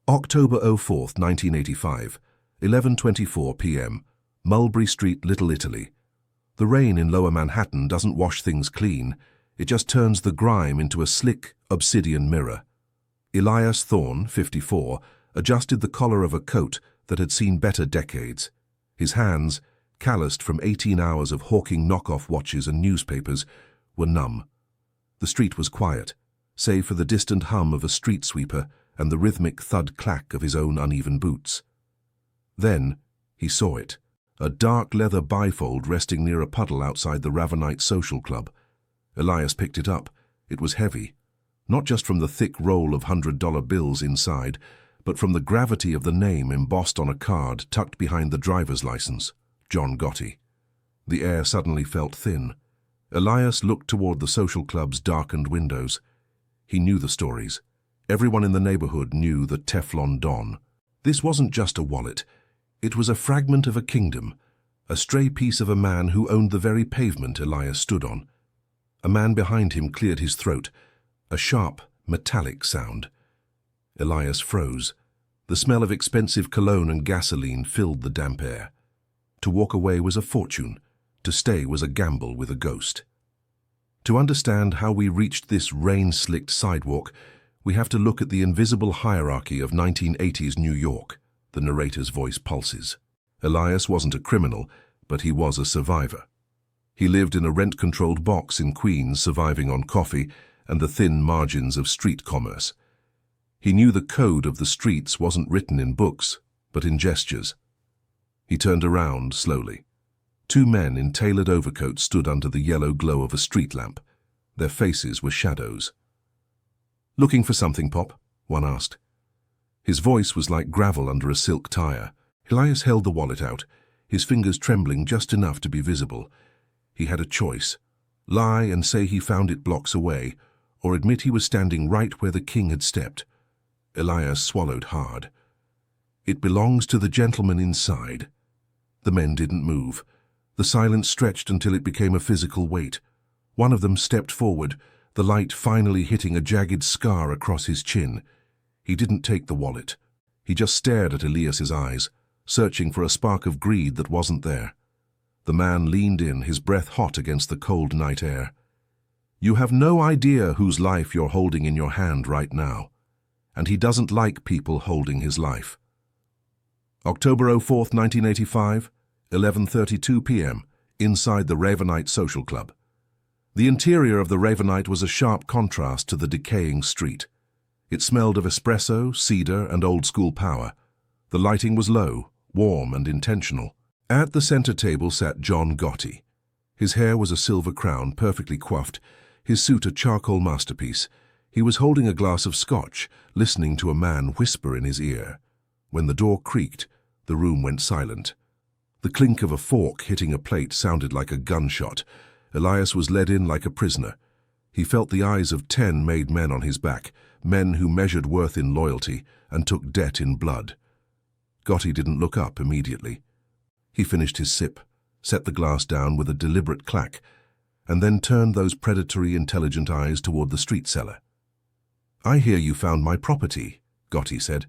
October 4th, 1985, 11:24 p.m., Mulberry Street, Little Italy. The rain in Lower Manhattan doesn't wash things clean. It just turns the grime into a slick, obsidian mirror. Elias Thorne, 54, adjusted the collar of a coat that had seen better decades. His hands, calloused from 18 hours of hawking knockoff watches and newspapers, were numb. The street was quiet, save for the distant hum of a street sweeper and the rhythmic thud-clack of his own uneven boots. Then he saw it, a dark leather bifold resting near a puddle outside the Ravenite Social Club. Elias picked it up. It was heavy, not just from the thick roll of $100 bills inside, but from the gravity of the name embossed on a card tucked behind the driver's license, John Gotti. The air suddenly felt thin. Elias looked toward the social club's darkened windows. He knew the stories. Everyone in the neighborhood knew the Teflon Don. This wasn't just a wallet. It was a fragment of a kingdom, a stray piece of a man who owned the very pavement Elias stood on. A man behind him cleared his throat, a sharp, metallic sound. Elias froze. The smell of expensive cologne and gasoline filled the damp air. To walk away was a fortune. To stay was a gamble with a ghost. To understand how we reached this rain-slicked sidewalk, we have to look at the invisible hierarchy of 1980s New York. The narrator's voice pulses. Elias wasn't a criminal, but he was a survivor. He lived in a rent-controlled box in Queens, surviving on coffee and the thin margins of street commerce. He knew the code of the streets wasn't written in books, but in gestures. He turned around slowly. Two men in tailored overcoats stood under the yellow glow of a street lamp. Their faces were shadows. "Looking for something, Pop?" one asked. His voice was like gravel under a silk tire. Elias held the wallet out, his fingers trembling just enough to be visible. He had a choice: lie and say he found it blocks away, or admit he was standing right where the king had stepped. Elias swallowed hard. "It belongs to the gentleman inside." The men didn't move. The silence stretched until it became a physical weight. One of them stepped forward, the light finally hitting a jagged scar across his chin. He didn't take the wallet. He just stared at Elias's eyes, searching for a spark of greed that wasn't there. The man leaned in, his breath hot against the cold night air. "You have no idea whose life you're holding in your hand right now. And he doesn't like people holding his life." October 4th, 1985, 11:32 p.m., inside the Ravenite Social Club. The interior of the Ravenite was a sharp contrast to the decaying street. It smelled of espresso, cedar, and old-school power. The lighting was low, warm, and intentional. At the center table sat John Gotti. His hair was a silver crown, perfectly coiffed, his suit a charcoal masterpiece. He was holding a glass of scotch, listening to a man whisper in his ear. When the door creaked, the room went silent. The clink of a fork hitting a plate sounded like a gunshot. Elias was led in like a prisoner. He felt the eyes of 10 made men on his back, men who measured worth in loyalty and took debt in blood. Gotti didn't look up immediately. He finished his sip, set the glass down with a deliberate clack, and then turned those predatory, intelligent eyes toward the street seller. "I hear you found my property," Gotti said.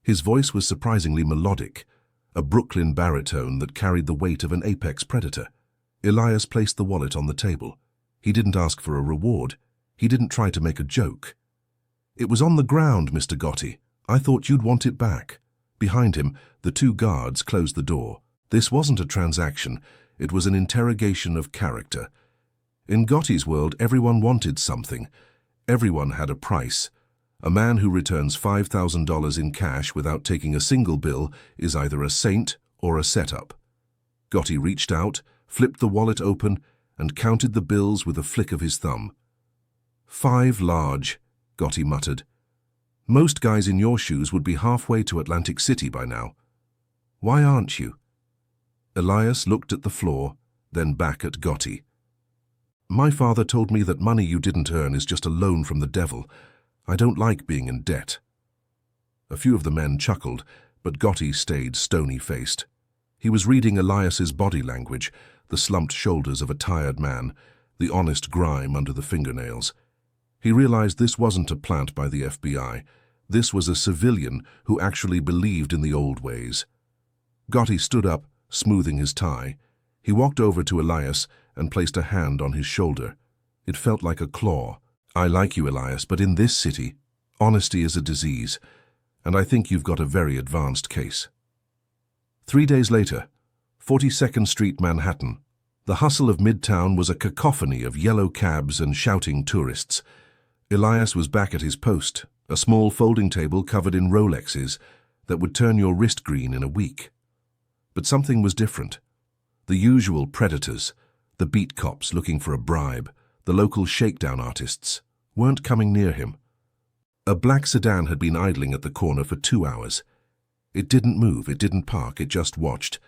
His voice was surprisingly melodic, a Brooklyn baritone that carried the weight of an apex predator. Elias placed the wallet on the table. He didn't ask for a reward. He didn't try to make a joke. "It was on the ground, Mr. Gotti. I thought you'd want it back." Behind him, the two guards closed the door. This wasn't a transaction. It was an interrogation of character. In Gotti's world, everyone wanted something. Everyone had a price. A man who returns $5,000 in cash without taking a single bill is either a saint or a setup. Gotti reached out, flipped the wallet open, and counted the bills with a flick of his thumb. "5 large," Gotti muttered. "Most guys in your shoes would be halfway to Atlantic City by now. Why aren't you?" Elias looked at the floor, then back at Gotti. "My father told me that money you didn't earn is just a loan from the devil. I don't like being in debt." A few of the men chuckled, but Gotti stayed stony-faced. He was reading Elias's body language, the slumped shoulders of a tired man, the honest grime under the fingernails. He realized this wasn't a plant by the FBI. This was a civilian who actually believed in the old ways. Gotti stood up, smoothing his tie. He walked over to Elias and placed a hand on his shoulder. It felt like a claw. "I like you, Elias, but in this city, honesty is a disease, and I think you've got a very advanced case." 3 days later, 42nd Street, Manhattan. The hustle of Midtown was a cacophony of yellow cabs and shouting tourists. Elias was back at his post, a small folding table covered in Rolexes that would turn your wrist green in a week. But something was different. The usual predators, the beat cops looking for a bribe, the local shakedown artists, weren't coming near him. A black sedan had been idling at the corner for 2 hours. It didn't move, it didn't park, it just watched.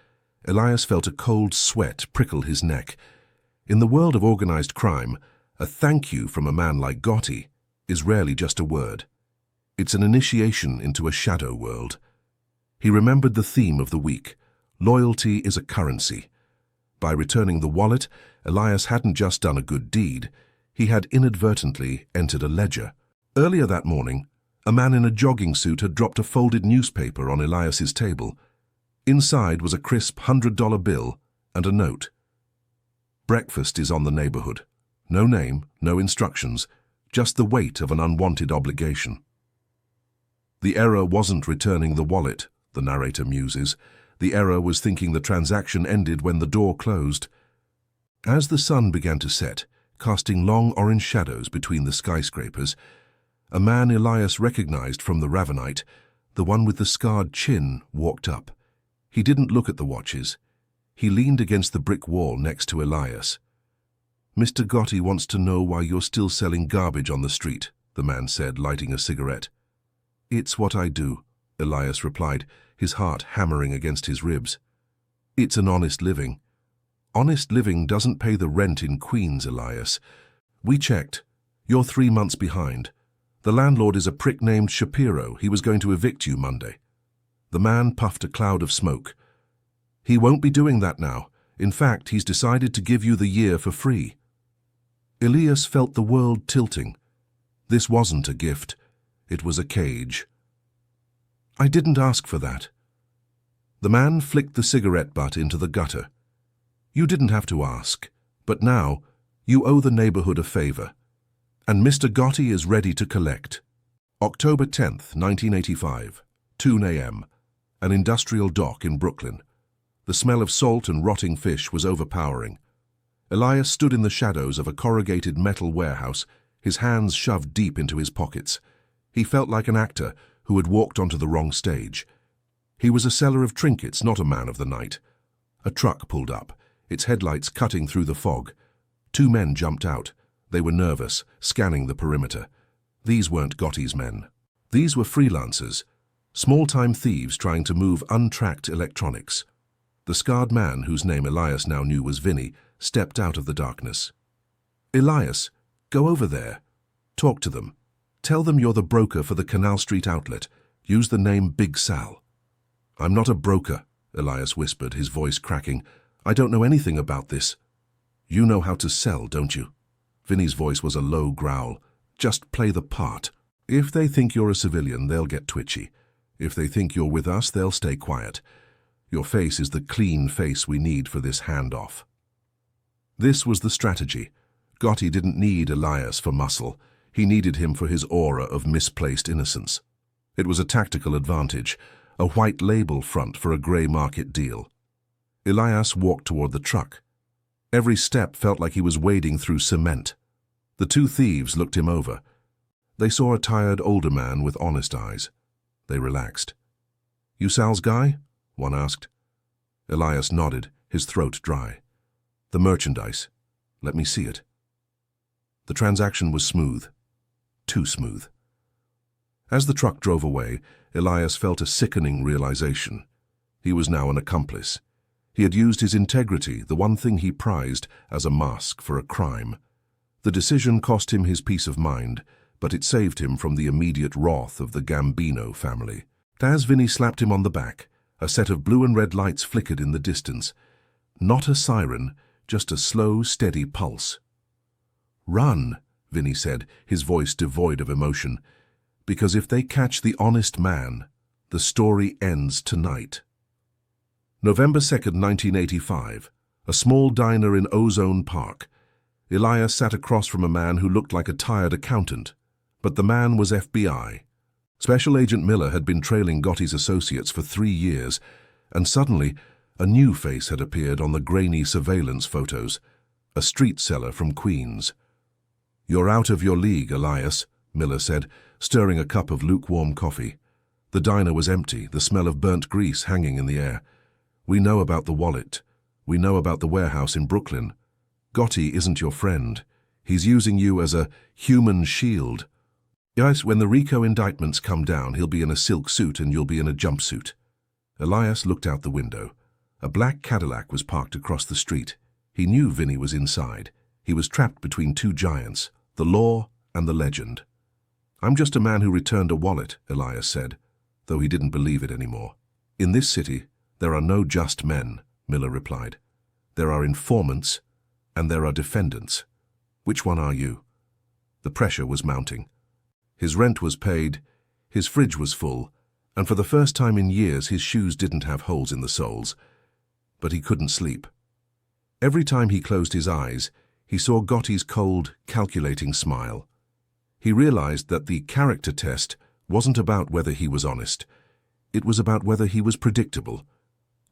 Elias felt a cold sweat prickle his neck. In the world of organized crime, a thank you from a man like Gotti is rarely just a word. It's an initiation into a shadow world. He remembered the theme of the week: loyalty is a currency. By returning the wallet, Elias hadn't just done a good deed, he had inadvertently entered a ledger. Earlier that morning, a man in a jogging suit had dropped a folded newspaper on Elias's table. Inside was a crisp $100 bill and a note. "Breakfast is on the neighborhood. No name, no instructions, just the weight of an unwanted obligation." The error wasn't returning the wallet, the narrator muses. The error was thinking the transaction ended when the door closed. As the sun began to set, casting long orange shadows between the skyscrapers, a man Elias recognized from the Ravenite, the one with the scarred chin, walked up. He didn't look at the watches. He leaned against the brick wall next to Elias. "Mr. Gotti wants to know why you're still selling garbage on the street," the man said, lighting a cigarette. "It's what I do," Elias replied, his heart hammering against his ribs. "It's an honest living." "Honest living doesn't pay the rent in Queens, Elias. We checked. You're 3 months behind. The landlord is a prick named Shapiro. He was going to evict you Monday." The man puffed a cloud of smoke. "He won't be doing that now. In fact, he's decided to give you the year for free." Elias felt the world tilting. This wasn't a gift. It was a cage. "I didn't ask for that." The man flicked the cigarette butt into the gutter. "You didn't have to ask, but now you owe the neighborhood a favor. And Mr. Gotti is ready to collect." October 10th, 1985, 2 a.m., an industrial dock in Brooklyn. The smell of salt and rotting fish was overpowering. Elias stood in the shadows of a corrugated metal warehouse, his hands shoved deep into his pockets. He felt like an actor who had walked onto the wrong stage. He was a seller of trinkets, not a man of the night. A truck pulled up, its headlights cutting through the fog. 2 men jumped out. They were nervous, scanning the perimeter. These weren't Gotti's men. These were freelancers, small-time thieves trying to move untracked electronics. The scarred man, whose name Elias now knew was Vinny, stepped out of the darkness. "Elias, go over there. Talk to them. Tell them you're the broker for the Canal Street outlet. Use the name Big Sal." "I'm not a broker," Elias whispered, his voice cracking. "I don't know anything about this." "You know how to sell, don't you?" Vinny's voice was a low growl. "Just play the part. If they think you're a civilian, they'll get twitchy. If they think you're with us, they'll stay quiet. Your face is the clean face we need for this handoff." This was the strategy. Gotti didn't need Elias for muscle. He needed him for his aura of misplaced innocence. It was a tactical advantage, a white label front for a grey market deal. Elias walked toward the truck. Every step felt like he was wading through cement. The 2 thieves looked him over. They saw a tired older man with honest eyes. They relaxed. "You Sal's guy?" one asked. Elias nodded, his throat dry. "The merchandise. Let me see it." The transaction was smooth. Too smooth. As the truck drove away, Elias felt a sickening realization. He was now an accomplice. He had used his integrity, the one thing he prized, as a mask for a crime. The decision cost him his peace of mind, but it saved him from the immediate wrath of the Gambino family. As Vinny slapped him on the back, a set of blue and red lights flickered in the distance. Not a siren, just a slow, steady pulse. "Run," Vinny said, his voice devoid of emotion. Because if they catch the honest man, the story ends tonight. November 2nd, 1985. A small diner in Ozone Park. Elias sat across from a man who looked like a tired accountant, but the man was FBI. Special Agent Miller had been trailing Gotti's associates for 3 years, and suddenly a new face had appeared on the grainy surveillance photos, a street seller from Queens. "You're out of your league, Elias," Miller said, stirring a cup of lukewarm coffee. The diner was empty, the smell of burnt grease hanging in the air. "We know about the wallet. We know about the warehouse in Brooklyn. Gotti isn't your friend. He's using you as a human shield. Yes, when the RICO indictments come down, he'll be in a silk suit and you'll be in a jumpsuit." Elias looked out the window. A black Cadillac was parked across the street. He knew Vinny was inside. He was trapped between two giants, the law and the legend. "I'm just a man who returned a wallet," Elias said, though he didn't believe it anymore. "In this city, there are no just men," Miller replied. "There are informants and there are defendants. Which one are you?" The pressure was mounting. His rent was paid, his fridge was full, and for the first time in years his shoes didn't have holes in the soles. But he couldn't sleep. Every time he closed his eyes, he saw Gotti's cold, calculating smile. He realized that the character test wasn't about whether he was honest. It was about whether he was predictable.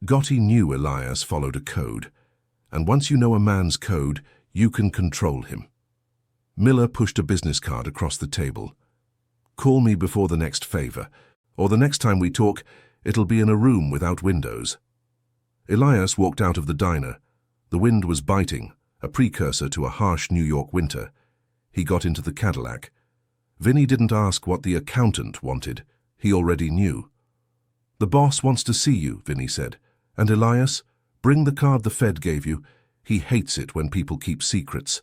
Gotti knew Elias followed a code, and once you know a man's code, you can control him. Miller pushed a business card across the table. "Call me before the next favor, or the next time we talk, it'll be in a room without windows." Elias walked out of the diner. The wind was biting, a precursor to a harsh New York winter. He got into the Cadillac. Vinny didn't ask what the accountant wanted. He already knew. "The boss wants to see you," Vinny said. "And Elias, bring the card the Fed gave you. He hates it when people keep secrets."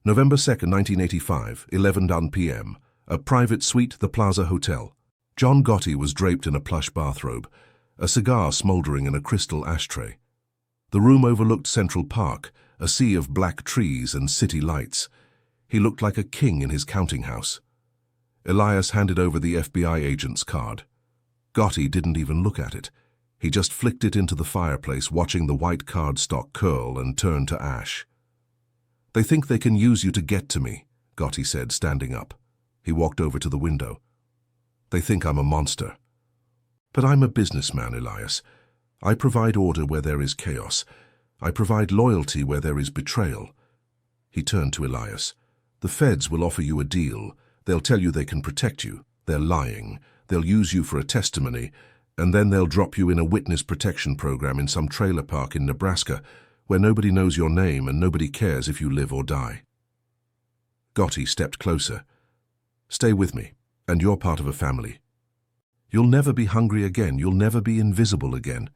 November 2nd, 1985, 11 p.m. A private suite, the Plaza Hotel. John Gotti was draped in a plush bathrobe, a cigar smoldering in a crystal ashtray. The room overlooked Central Park, a sea of black trees and city lights. He looked like a king in his counting house. Elias handed over the FBI agent's card. Gotti didn't even look at it. He just flicked it into the fireplace, watching the white cardstock curl and turn to ash. "They think they can use you to get to me," Gotti said, standing up. He walked over to the window. "They think I'm a monster. But I'm a businessman, Elias. I provide order where there is chaos. I provide loyalty where there is betrayal." He turned to Elias. "The feds will offer you a deal. They'll tell you they can protect you. They're lying. They'll use you for a testimony, and then they'll drop you in a witness protection program in some trailer park in Nebraska, where nobody knows your name and nobody cares if you live or die." Gotti stepped closer. "Stay with me, and you're part of a family. You'll never be hungry again. You'll never be invisible again."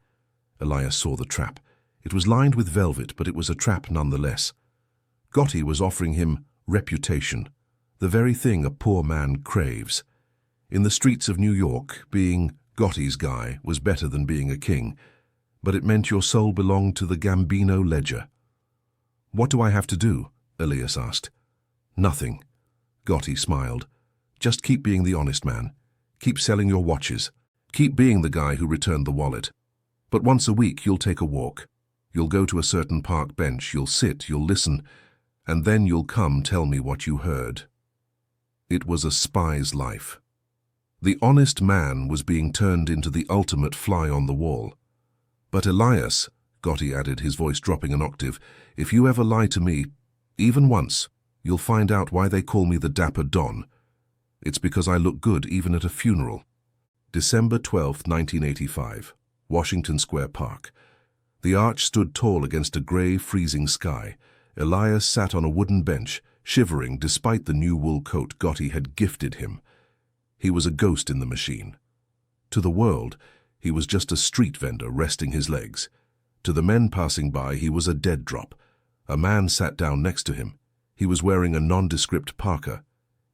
Elias saw the trap. It was lined with velvet, but it was a trap nonetheless. Gotti was offering him reputation, the very thing a poor man craves. In the streets of New York, being Gotti's guy was better than being a king, but it meant your soul belonged to the Gambino ledger. "What do I have to do?" Elias asked. "Nothing." Gotti smiled. "Just keep being the honest man. Keep selling your watches. Keep being the guy who returned the wallet. But once a week you'll take a walk. You'll go to a certain park bench, you'll sit, you'll listen, and then you'll come tell me what you heard." It was a spy's life. The honest man was being turned into the ultimate fly on the wall. "But Elias," Gotti added, his voice dropping an octave, "if you ever lie to me, even once, you'll find out why they call me the Dapper Don. It's because I look good even at a funeral." December 12, 1985, Washington Square Park. The arch stood tall against a grey, freezing sky. Elias sat on a wooden bench, shivering despite the new wool coat Gotti had gifted him. He was a ghost in the machine. To the world, he was just a street vendor resting his legs. To the men passing by, he was a dead drop. A man sat down next to him. He was wearing a nondescript parka.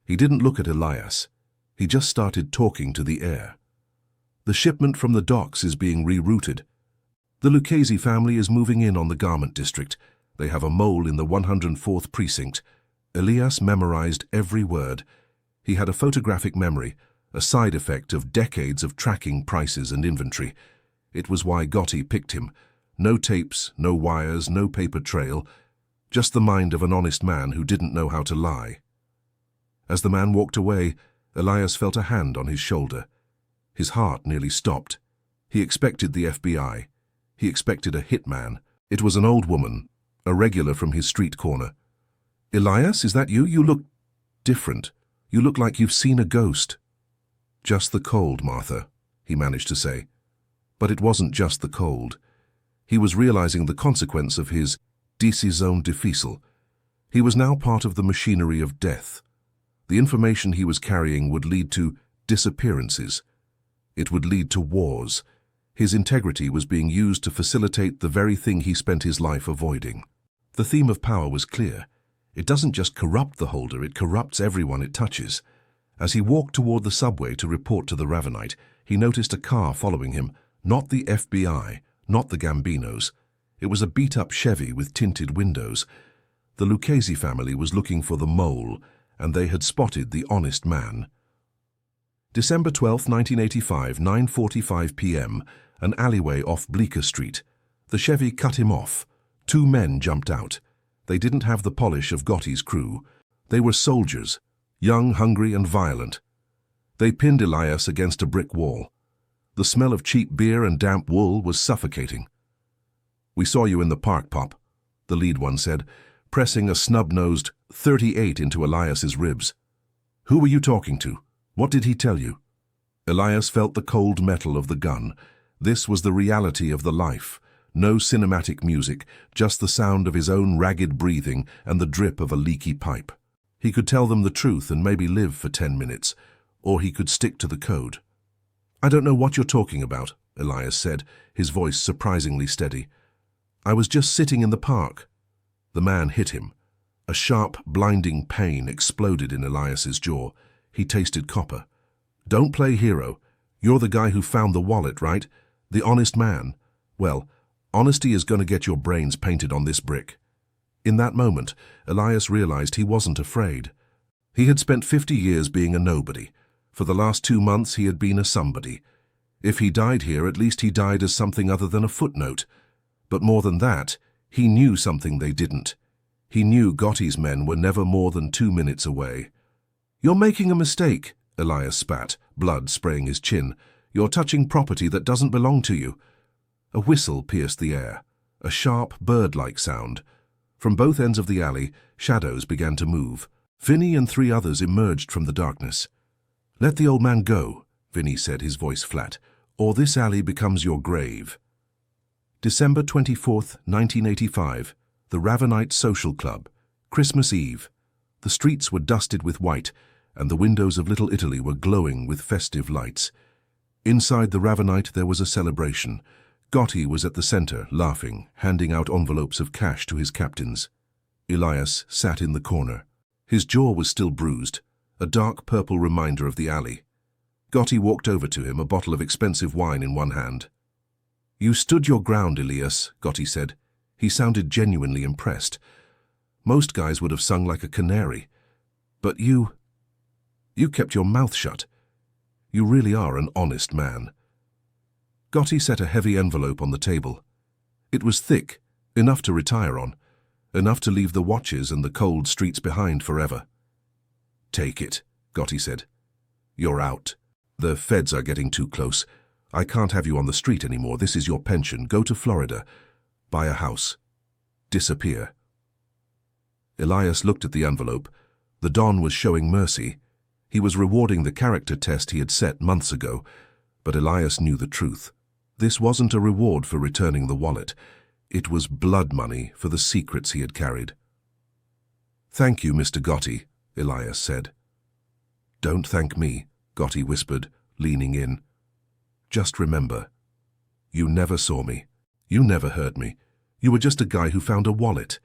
He didn't look at Elias. He just started talking to the air. "The shipment from the docks is being rerouted. The Lucchese family is moving in on the garment district. They have a mole in the 104th precinct." Elias memorized every word. He had a photographic memory, a side effect of decades of tracking prices and inventory. It was why Gotti picked him. No tapes, no wires, no paper trail, just the mind of an honest man who didn't know how to lie. As the man walked away, Elias felt a hand on his shoulder. His heart nearly stopped. He expected the FBI. He expected a hitman. It was an old woman, a regular from his street corner. "Elias, is that you? You look different. You look like you've seen a ghost." "Just the cold, Martha," he managed to say. But it wasn't just the cold. He was realizing the consequence of his décision difficile. He was now part of the machinery of death. The information he was carrying would lead to disappearances. It would lead to wars. His integrity was being used to facilitate the very thing he spent his life avoiding. The theme of power was clear. It doesn't just corrupt the holder, it corrupts everyone it touches. As he walked toward the subway to report to the Ravenite, he noticed a car following him, not the FBI, not the Gambinos. It was a beat-up Chevy with tinted windows. The Lucchese family was looking for the mole, and they had spotted the honest man. December 12, 1985, 9:45 p.m., an alleyway off Bleecker Street. The Chevy cut him off. Two men jumped out. They didn't have the polish of Gotti's crew. They were soldiers, young, hungry, and violent. They pinned Elias against a brick wall. The smell of cheap beer and damp wool was suffocating. "We saw you in the park, Pop," the lead one said, pressing a snub-nosed 38 into Elias's ribs. "Who were you talking to? What did he tell you?" Elias felt the cold metal of the gun. This was the reality of the life. No cinematic music, just the sound of his own ragged breathing and the drip of a leaky pipe. He could tell them the truth and maybe live for 10 minutes, or he could stick to the code. "I don't know what you're talking about," Elias said, his voice surprisingly steady. "I was just sitting in the park." The man hit him. A sharp, blinding pain exploded in Elias's jaw. He tasted copper. "Don't play hero. You're the guy who found the wallet, right? The honest man. Well, honesty is going to get your brains painted on this brick." In that moment, Elias realized he wasn't afraid. He had spent 50 years being a nobody. For the last 2 months he had been a somebody. If he died here, at least he died as something other than a footnote. But more than that, he knew something they didn't. He knew Gotti's men were never more than 2 minutes away. "You're making a mistake," Elias spat, blood spraying his chin. "You're touching property that doesn't belong to you." A whistle pierced the air, a sharp, bird-like sound. From both ends of the alley, shadows began to move. Vinny and 3 others emerged from the darkness. "Let the old man go," Vinny said, his voice flat, "or this alley becomes your grave." December 24th, 1985, the Ravenite Social Club, Christmas Eve. The streets were dusted with white, and the windows of Little Italy were glowing with festive lights. Inside the Ravenite there was a celebration. Gotti was at the center, laughing, handing out envelopes of cash to his captains. Elias sat in the corner. His jaw was still bruised, a dark purple reminder of the alley. Gotti walked over to him, a bottle of expensive wine in one hand. "You stood your ground, Elias," Gotti said. He sounded genuinely impressed. "Most guys would have sung like a canary. But you kept your mouth shut. You really are an honest man." Gotti set a heavy envelope on the table. It was thick, enough to retire on, enough to leave the watches and the cold streets behind forever. "Take it," Gotti said. "You're out. The feds are getting too close. I can't have you on the street anymore. This is your pension. Go to Florida. Buy a house. Disappear." Elias looked at the envelope. The Don was showing mercy. He was rewarding the character test he had set months ago. But Elias knew the truth. This wasn't a reward for returning the wallet. It was blood money for the secrets he had carried. "Thank you, Mr. Gotti," Elias said. "Don't thank me," Gotti whispered, leaning in. "Just remember, you never saw me. You never heard me. You were just a guy who found a wallet.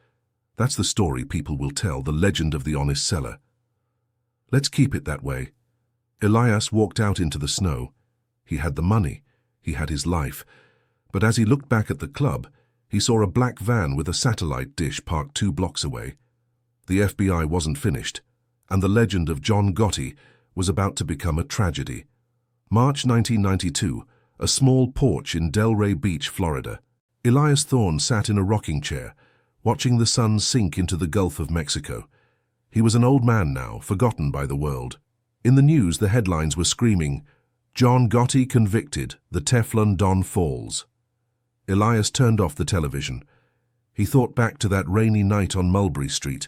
That's the story people will tell, the legend of the honest seller. Let's keep it that way." Elias walked out into the snow. He had the money. He had his life. But as he looked back at the club, he saw a black van with a satellite dish parked 2 blocks away. The FBI wasn't finished, and the legend of John Gotti, was about to become a tragedy. March 1992, a small porch in Delray Beach, Florida. Elias Thorne sat in a rocking chair, watching the sun sink into the Gulf of Mexico. He was an old man now, forgotten by the world. In the news, the headlines were screaming, "John Gotti convicted, the Teflon Don falls." Elias turned off the television. He thought back to that rainy night on Mulberry Street.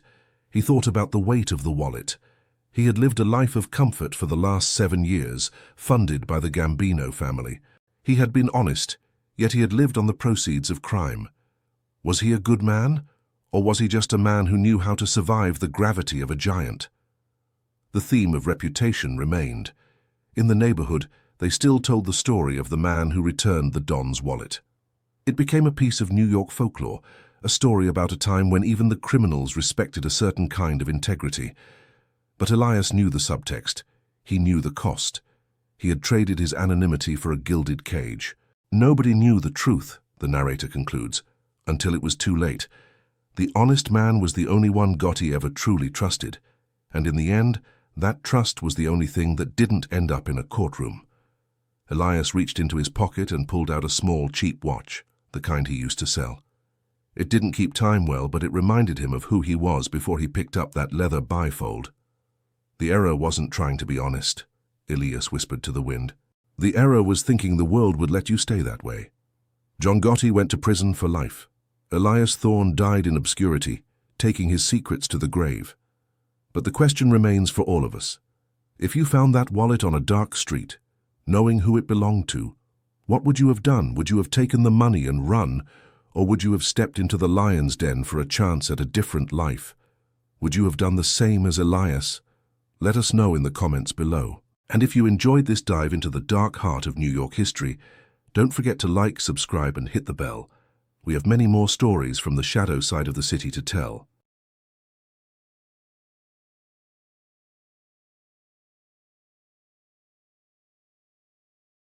He thought about the weight of the wallet. He had lived a life of comfort for the last 7 years, funded by the Gambino family. He had been honest, yet he had lived on the proceeds of crime. Was he a good man, or was he just a man who knew how to survive the gravity of a giant? The theme of reputation remained. In the neighborhood, they still told the story of the man who returned the Don's wallet. It became a piece of New York folklore, a story about a time when even the criminals respected a certain kind of integrity. But Elias knew the subtext. He knew the cost. He had traded his anonymity for a gilded cage. Nobody knew the truth, the narrator concludes, until it was too late. The honest man was the only one Gotti ever truly trusted, and in the end, that trust was the only thing that didn't end up in a courtroom. Elias reached into his pocket and pulled out a small, cheap watch, the kind he used to sell. It didn't keep time well, but it reminded him of who he was before he picked up that leather bifold. The error wasn't trying to be honest, Elias whispered to the wind. The error was thinking the world would let you stay that way. John Gotti went to prison for life. Elias Thorne died in obscurity, taking his secrets to the grave. But the question remains for all of us. If you found that wallet on a dark street, knowing who it belonged to, what would you have done? Would you have taken the money and run, or would you have stepped into the lion's den for a chance at a different life? Would you have done the same as Elias? Let us know in the comments below. And if you enjoyed this dive into the dark heart of New York history, don't forget to like, subscribe, and hit the bell. We have many more stories from the shadow side of the city to tell.